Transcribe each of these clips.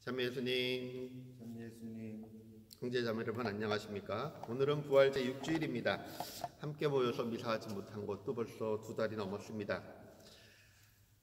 참여 예수님, 예수님, 형제 자매 여러분 안녕하십니까? 오늘은 부활 제6주일입니다. 함께 모여서 미사하지 못한 것도 벌써 2달이 넘었습니다.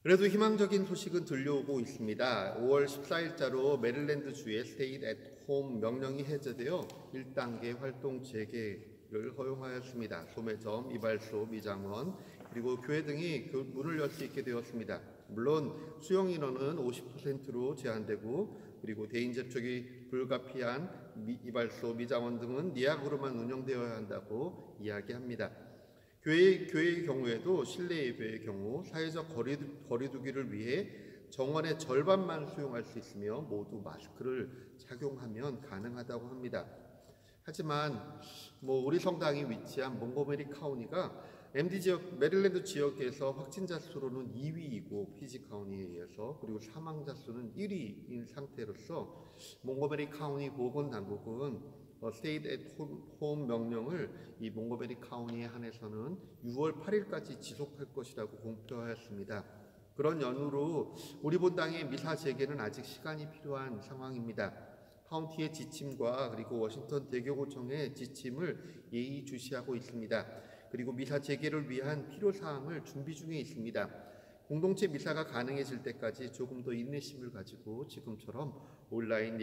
그래도 희망적인 소식은 들려오고 있습니다. 5월 14일자로 메릴랜드 주의 Stay at Home 명령이 해제되어 1단계 활동 재개를 허용하였습니다. 소매점, 이발소, 미장원, 그리고 교회 등이 문을 열 수 있게 되었습니다. 물론 수용 인원은 50%로 제한되고, 그리고 대인 접촉이 불가피한 이발소, 미장원 등은 예약으로만 운영되어야 한다고 이야기합니다. 교회의 경우에도 실내 예배의 경우 사회적 거리두기를 위해 정원의 절반만 수용할 수 있으며 모두 마스크를 착용하면 가능하다고 합니다. 하지만 우리 성당이 위치한 몽고메리 카운티가 MD 지역, 메릴랜드 지역에서 확진자 수로는 2위이고 피지 카운티에 의해서, 그리고 사망자 수는 1위인 상태로서 몽고메리 카운티 보건당국은 Stay at Home 명령을 이 몽고메리 카운티에 한해서는 6월 8일까지 지속할 것이라고 공표하였습니다. 그런 연유로 우리 본당의 미사 재개는 아직 시간이 필요한 상황입니다. 카운티의 지침과 그리고 워싱턴 대교구청의 지침을 예의주시하고 있습니다. 그리고 미사 재개를 위한 필요사항을 준비 중에 있습니다. 공동체 미사가 가능해질 때까지 조금 더 인내심을 가지고 지금처럼 온라인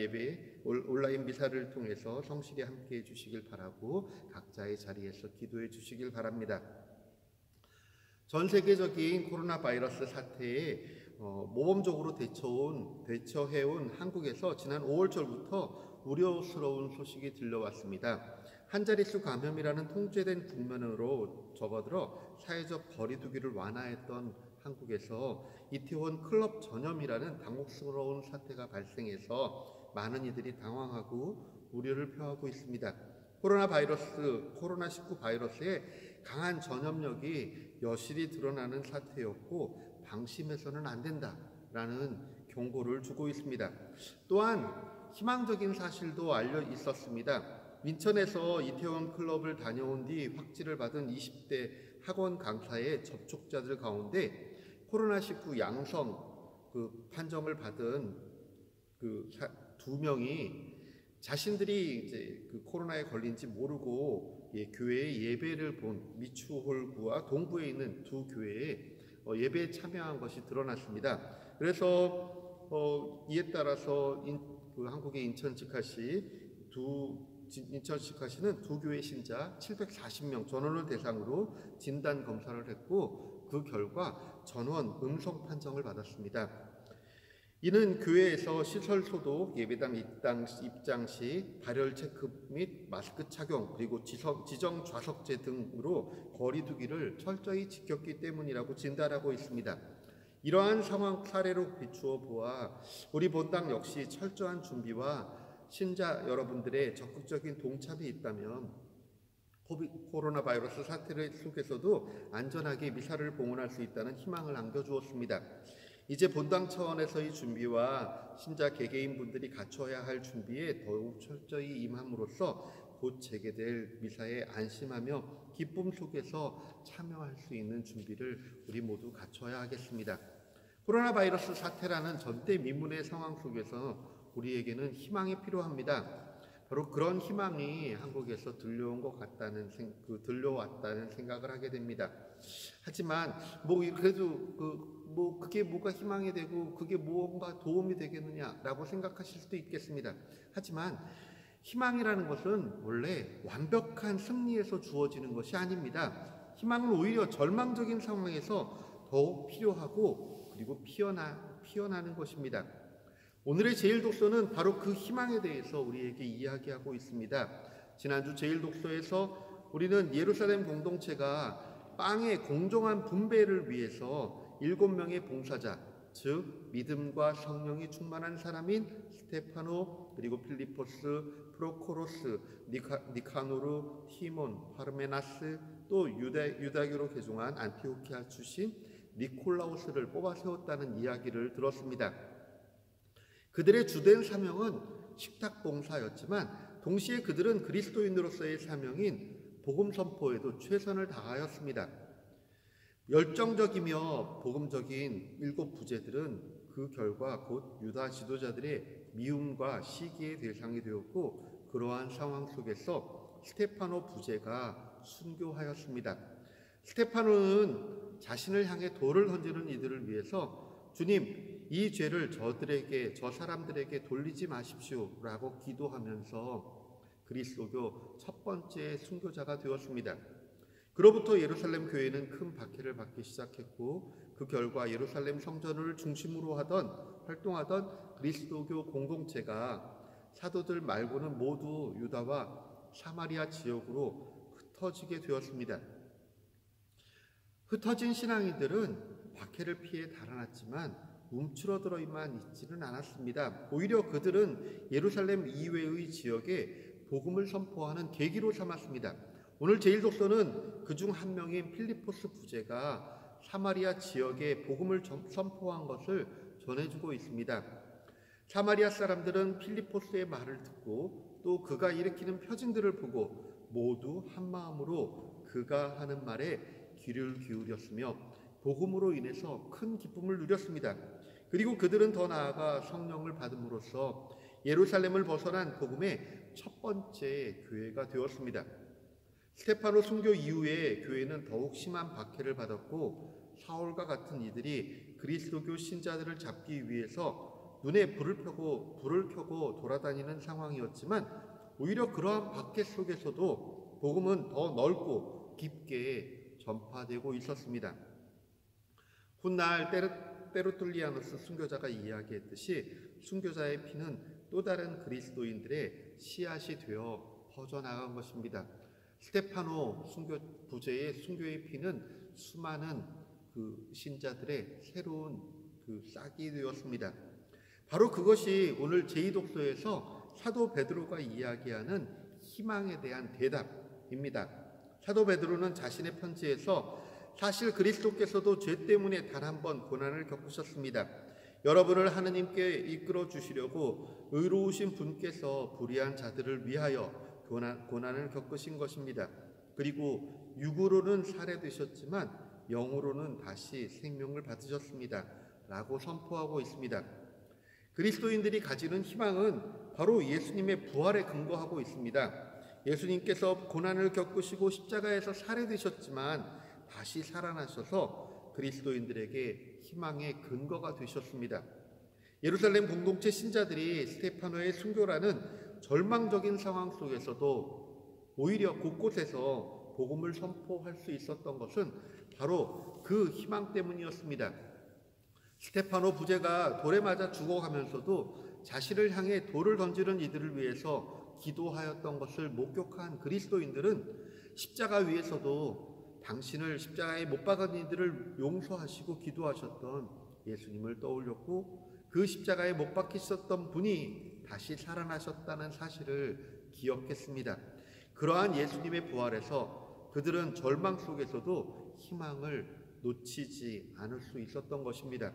미사를 통해서 성실히 함께해 주시길 바라고 각자의 자리에서 기도해 주시길 바랍니다. 전 세계적인 코로나 바이러스 사태에 모범적으로 대처해온 한국에서 지난 5월초부터 우려스러운 소식이 들려왔습니다. 한 자릿수 감염이라는 통제된 국면으로 접어들어 사회적 거리두기를 완화했던 한국에서 이태원 클럽 전염이라는 당혹스러운 사태가 발생해서 많은 이들이 당황하고 우려를 표하고 있습니다. 코로나19 바이러스의 강한 전염력이 여실히 드러나는 사태였고 방심해서는 안 된다라는 경고를 주고 있습니다. 또한 희망적인 사실도 알려 있었습니다. 인천에서 이태원 클럽을 다녀온 뒤 확진을 받은 20대 학원 강사의 접촉자들 가운데 코로나19 양성 판정을 받은 2명이 자신들이 이제 코로나에 걸린지 모르고 교회의 예배를 본 미추홀구와 동구에 있는 두 교회에 예배에 참여한 것이 드러났습니다. 그래서 이에 따라서 한국의 인천치카시는 두 교회 신자 740명 전원을 대상으로 진단 검사를 했고 그 결과 전원 음성 판정을 받았습니다. 이는 교회에서 시설 소독, 예배당 입장 시 발열 체크 및 마스크 착용, 그리고 지정 좌석제 등으로 거리두기를 철저히 지켰기 때문이라고 진단하고 있습니다. 이러한 상황 사례로 비추어 보아 우리 본당 역시 철저한 준비와 신자 여러분들의 적극적인 동참이 있다면 코로나 바이러스 사태 속에서도 안전하게 미사를 봉헌할 수 있다는 희망을 안겨주었습니다. 이제 본당 차원에서의 준비와 신자 개개인 분들이 갖춰야 할 준비에 더욱 철저히 임함으로써 곧 재개될 미사에 안심하며 기쁨 속에서 참여할 수 있는 준비를 우리 모두 갖춰야 하겠습니다. 코로나 바이러스 사태라는 전대미문의 상황 속에서 우리에게는 희망이 필요합니다. 바로 그런 희망이 한국에서 들려왔다는 생각을 하게 됩니다. 하지만 그래도 그게 뭐가 희망이 되고 그게 뭔가 도움이 되겠느냐라고 생각하실 수도 있겠습니다. 하지만 희망이라는 것은 원래 완벽한 승리에서 주어지는 것이 아닙니다. 희망은 오히려 절망적인 상황에서 더욱 필요하고 그리고 피어나는 것입니다. 오늘의 제일독서는 바로 그 희망에 대해서 우리에게 이야기하고 있습니다. 지난주 제일독서에서 우리는 예루살렘 공동체가 빵의 공정한 분배를 위해서 7명의 봉사자, 즉 믿음과 성령이 충만한 사람인 스테파노, 그리고 필리포스, 프로코로스, 니카노르, 티몬, 파르메나스, 또 유다교로 개종한 안티오키아 출신 니콜라우스를 뽑아 세웠다는 이야기를 들었습니다. 그들의 주된 사명은 식탁 봉사였지만 동시에 그들은 그리스도인으로서의 사명인 복음 선포에도 최선을 다하였습니다. 열정적이며 복음적인 7 부제들은 그 결과 곧 유다 지도자들의 미움과 시기의 대상이 되었고, 그러한 상황 속에서 스테파노 부제가 순교하였습니다. 스테파노는 자신을 향해 돌을 던지는 이들을 위해서 주님, 이 죄를 저 사람들에게 돌리지 마십시오 라고 기도하면서 그리스도교 첫 번째 순교자가 되었습니다. 그로부터 예루살렘 교회는 큰 박해를 받기 시작했고, 그 결과 예루살렘 성전을 중심으로 활동하던 그리스도교 공동체가 사도들 말고는 모두 유다와 사마리아 지역으로 흩어지게 되었습니다. 흩어진 신앙인들은 박해를 피해 달아났지만 움츠러들어만 있지는 않았습니다. 오히려 그들은 예루살렘 이외의 지역에 복음을 선포하는 계기로 삼았습니다. 오늘 제1독서는 그중 한 명인 필리포스 부제가 사마리아 지역에 복음을 선포한 것을 전해주고 있습니다. 사마리아 사람들은 필리포스의 말을 듣고 또 그가 일으키는 표징들을 보고 모두 한 마음으로 그가 하는 말에 귀를 기울였으며 복음으로 인해서 큰 기쁨을 누렸습니다. 그리고 그들은 더 나아가 성령을 받음으로써 예루살렘을 벗어난 복음의 첫 번째 교회가 되었습니다. 스테파노 순교 이후에 교회는 더욱 심한 박해를 받았고, 사울과 같은 이들이 그리스도교 신자들을 잡기 위해서 눈에 불을 켜고 돌아다니는 상황이었지만, 오히려 그러한 박해 속에서도 복음은 더 넓고 깊게 전파되고 있었습니다. 훗날 때르툴리아누스 순교자가 이야기했듯이 순교자의 피는 또 다른 그리스도인들의 씨앗이 되어 퍼져나간 것입니다. 스테파노 부제의 순교의 피는 수많은 그 신자들의 새로운 그 싹이 되었습니다. 바로 그것이 오늘 제2독서에서 사도 베드로가 이야기하는 희망에 대한 대답입니다. 사도 베드로는 자신의 편지에서 사실 그리스도께서도 죄 때문에 단 한 번 고난을 겪으셨습니다. 여러분을 하느님께 이끌어 주시려고 의로우신 분께서 불의한 자들을 위하여 고난을 겪으신 것입니다. 그리고 육으로는 살해되셨지만 영으로는 다시 생명을 받으셨습니다 라고 선포하고 있습니다. 그리스도인들이 가지는 희망은 바로 예수님의 부활에 근거하고 있습니다. 예수님께서 고난을 겪으시고 십자가에서 살해되셨지만 다시 살아나셔서 그리스도인들에게 희망의 근거가 되셨습니다. 예루살렘 공동체 신자들이 스테파노의 순교라는 절망적인 상황 속에서도 오히려 곳곳에서 복음을 선포할 수 있었던 것은 바로 그 희망 때문이었습니다. 스테파노 부제가 돌에 맞아 죽어가면서도 자신을 향해 돌을 던지는 이들을 위해서 기도하였던 것을 목격한 그리스도인들은 십자가 위에서도 당신을 십자가에 못 박은 이들을 용서하시고 기도하셨던 예수님을 떠올렸고, 그 십자가에 못 박히셨던 분이 다시 살아나셨다는 사실을 기억했습니다. 그러한 예수님의 부활에서 그들은 절망 속에서도 희망을 놓치지 않을 수 있었던 것입니다.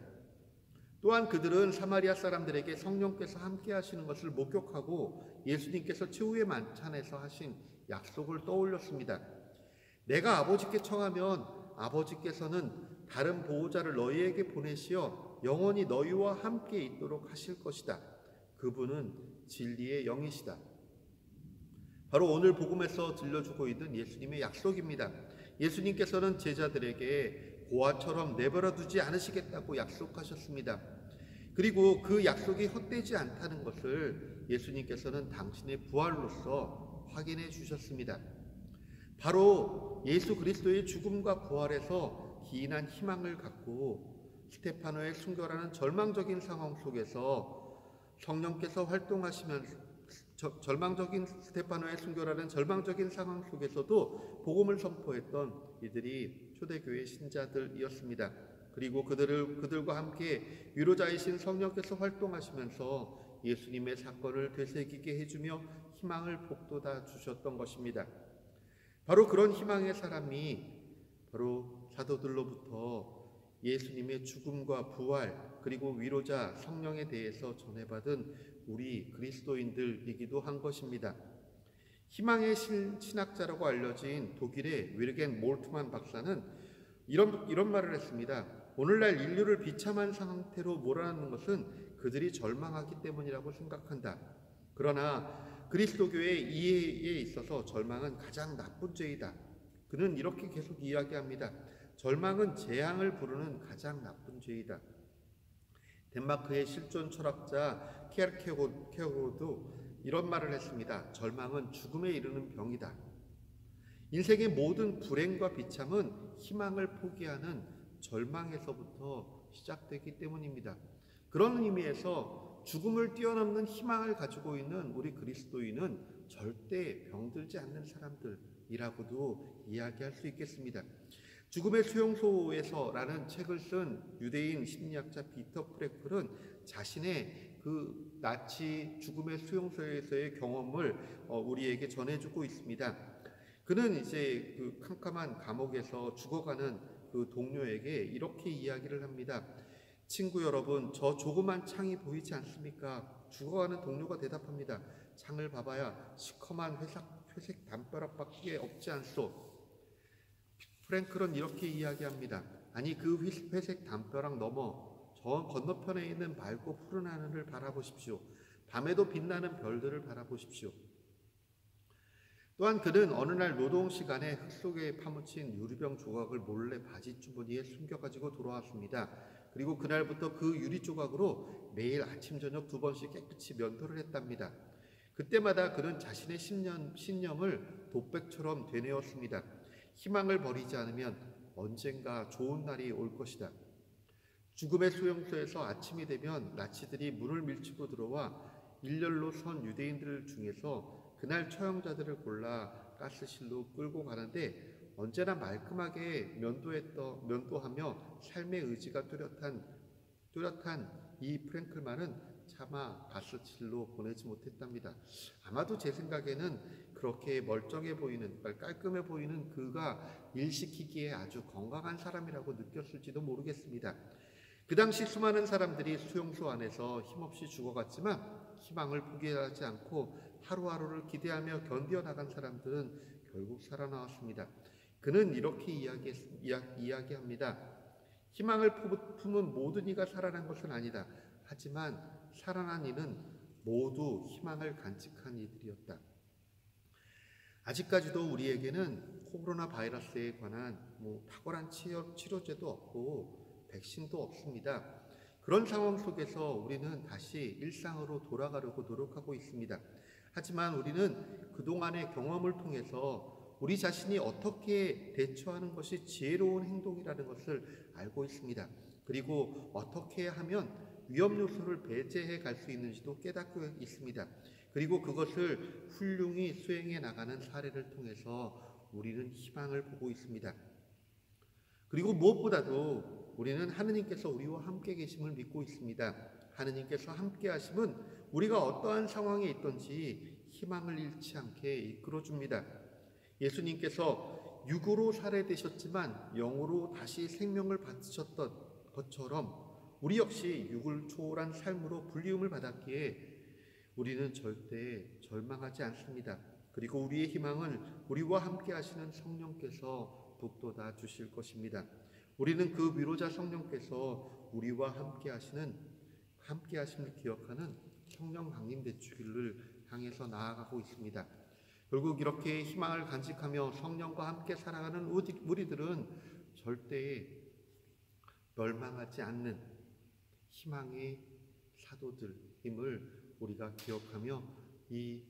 또한 그들은 사마리아 사람들에게 성령께서 함께 하시는 것을 목격하고 예수님께서 최후의 만찬에서 하신 약속을 떠올렸습니다. 내가 아버지께 청하면 아버지께서는 다른 보호자를 너희에게 보내시어 영원히 너희와 함께 있도록 하실 것이다. 그분은 진리의 영이시다. 바로 오늘 복음에서 들려주고 있는 예수님의 약속입니다. 예수님께서는 제자들에게 고아처럼 내버려 두지 않으시겠다고 약속하셨습니다. 그리고 그 약속이 헛되지 않다는 것을 예수님께서는 당신의 부활로서 확인해 주셨습니다. 바로 예수 그리스도의 죽음과 부활에서 기인한 희망을 갖고 스테파노의 순교라는 절망적인 상황 속에서 성령께서 스테파노의 순교라는 절망적인 상황 속에서도 복음을 선포했던 이들이 초대교회 신자들이었습니다. 그리고 그들과 함께 위로자이신 성령께서 활동하시면서 예수님의 사건을 되새기게 해주며 희망을 북돋아 주셨던 것입니다. 바로 그런 희망의 사람이 바로 사도들로부터 예수님의 죽음과 부활 그리고 위로자 성령에 대해서 전해받은 우리 그리스도인들이기도 한 것입니다. 희망의 신학자라고 알려진 독일의 위르겐 몰트만 박사는 이런 말을 했습니다. 오늘날 인류를 비참한 상태로 몰아넣는 것은 그들이 절망하기 때문이라고 생각한다. 그러나 그리스도교의 이해에 있어서 절망은 가장 나쁜 죄이다. 그는 이렇게 계속 이야기합니다. 절망은 재앙을 부르는 가장 나쁜 죄이다. 덴마크의 실존 철학자 케르케고르도 이런 말을 했습니다. 절망은 죽음에 이르는 병이다. 인생의 모든 불행과 비참은 희망을 포기하는 절망에서부터 시작되기 때문입니다. 그런 의미에서 죽음을 뛰어넘는 희망을 가지고 있는 우리 그리스도인은 절대 병들지 않는 사람들이라고도 이야기할 수 있겠습니다. 죽음의 수용소에서라는 책을 쓴 유대인 심리학자 비터 프랭클은 자신의 그 나치 죽음의 수용소에서의 경험을 우리에게 전해주고 있습니다. 그는 이제 그 캄캄한 감옥에서 죽어가는 그 동료에게 이렇게 이야기를 합니다. 친구 여러분, 저 조그만 창이 보이지 않습니까? 죽어가는 동료가 대답합니다. 창을 봐봐야 시커먼 회색 담벼락밖에 없지 않소. 프랭클은 이렇게 이야기합니다. 아니 그 회색 담벼락 넘어 저 건너편에 있는 맑고 푸른 하늘을 바라보십시오. 밤에도 빛나는 별들을 바라보십시오. 또한 그는 어느 날 노동 시간에 흙 속에 파묻힌 유리병 조각을 몰래 바지 주머니에 숨겨가지고 돌아왔습니다. 그리고 그날부터 그 유리 조각으로 매일 아침 저녁 2번씩 깨끗이 면도를 했답니다. 그때마다 그는 자신의 신념을 독백처럼 되뇌었습니다. 희망을 버리지 않으면 언젠가 좋은 날이 올 것이다. 죽음의 수용소에서 아침이 되면 나치들이 문을 밀치고 들어와 일렬로 선 유대인들 중에서 그날 처형자들을 골라 가스실로 끌고 가는데 언제나 말끔하게 면도하며 삶의 의지가 뚜렷한 이 프랭클만은 차마 가스실로 보내지 못했답니다. 아마도 제 생각에는 그렇게 멀쩡해 보이는, 깔끔해 보이는 그가 일시키기에 아주 건강한 사람이라고 느꼈을지도 모르겠습니다. 그 당시 수많은 사람들이 수용소 안에서 힘없이 죽어갔지만 희망을 포기하지 않고 하루하루를 기대하며 견뎌나간 사람들은 결국 살아나왔습니다. 그는 이렇게 이야기합니다. 희망을 품은 모든 이가 살아난 것은 아니다. 하지만 살아난 이는 모두 희망을 간직한 이들이었다. 아직까지도 우리에게는 코로나 바이러스에 관한 탁월한 치료제도 없고 백신도 없습니다. 그런 상황 속에서 우리는 다시 일상으로 돌아가려고 노력하고 있습니다. 하지만 우리는 그동안의 경험을 통해서 우리 자신이 어떻게 대처하는 것이 지혜로운 행동이라는 것을 알고 있습니다. 그리고 어떻게 하면 위험 요소를 배제해 갈 수 있는지도 깨닫고 있습니다. 그리고 그것을 훌륭히 수행해 나가는 사례를 통해서 우리는 희망을 보고 있습니다. 그리고 무엇보다도 우리는 하느님께서 우리와 함께 계심을 믿고 있습니다. 하느님께서 함께 하심은 우리가 어떠한 상황에 있든지 희망을 잃지 않게 이끌어줍니다. 예수님께서 육으로 살해되셨지만 영으로 다시 생명을 받으셨던 것처럼 우리 역시 육을 초월한 삶으로 불리움을 받았기에 우리는 절대 절망하지 않습니다. 그리고 우리의 희망은 우리와 함께 하시는 성령께서 북돋아 주실 것입니다. 우리는 그 위로자 성령께서 우리와 함께 하심을 기억하는 성령 강림 대축일을 향해서 나아가고 있습니다. 결국 이렇게 희망을 간직하며 성령과 함께 살아가는 우리들은 절대 멸망하지 않는 희망의 사도들임을 우리가 기억하며 이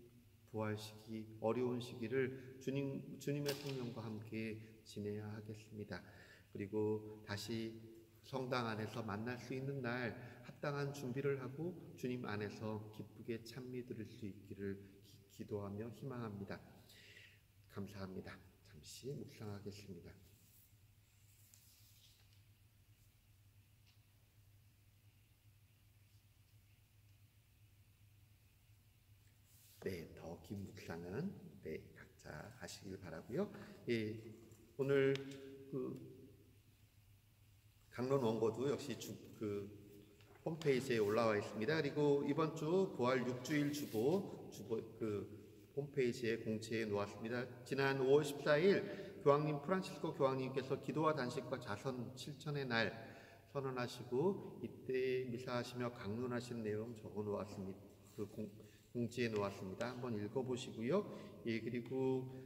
부활 시기, 어려운 시기를 주님의 성령과 함께 지내야 하겠습니다. 그리고 다시 성당 안에서 만날 수 있는 날 합당한 준비를 하고 주님 안에서 기쁘게 찬미 드릴 수 있기를 기도하며 희망합니다. 감사합니다. 잠시 묵상하겠습니다. 네, 더 긴 묵상은 각자 하시길 바라고요. 오늘 강론 원고도 역시 홈페이지에 올라와 있습니다. 그리고 이번 주 부활 6주일 주보 홈페이지에 공지해 놓았습니다. 지난 5월 14일 프란시스코 교황님께서 기도와 단식과 자선 실천의 날 선언하시고 이때 미사하시며 강론하신 내용 적어 놓았습니다. 공지해 놓았습니다. 한번 읽어보시고요. 예, 그리고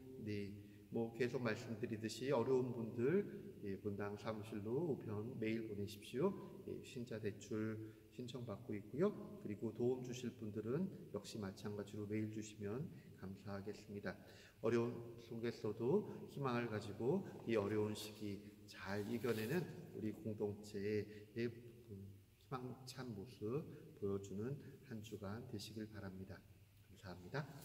뭐 계속 말씀드리듯이 어려운 분들 본당 사무실로 우편 메일 보내십시오. 신자 대출 신청받고 있고요. 그리고 도움 주실 분들은 역시 마찬가지로 메일 주시면 감사하겠습니다. 어려운 속에서도 희망을 가지고 이 어려운 시기 잘 이겨내는 우리 공동체의 희망찬 모습 보여주는 한 주간 되시길 바랍니다. 감사합니다.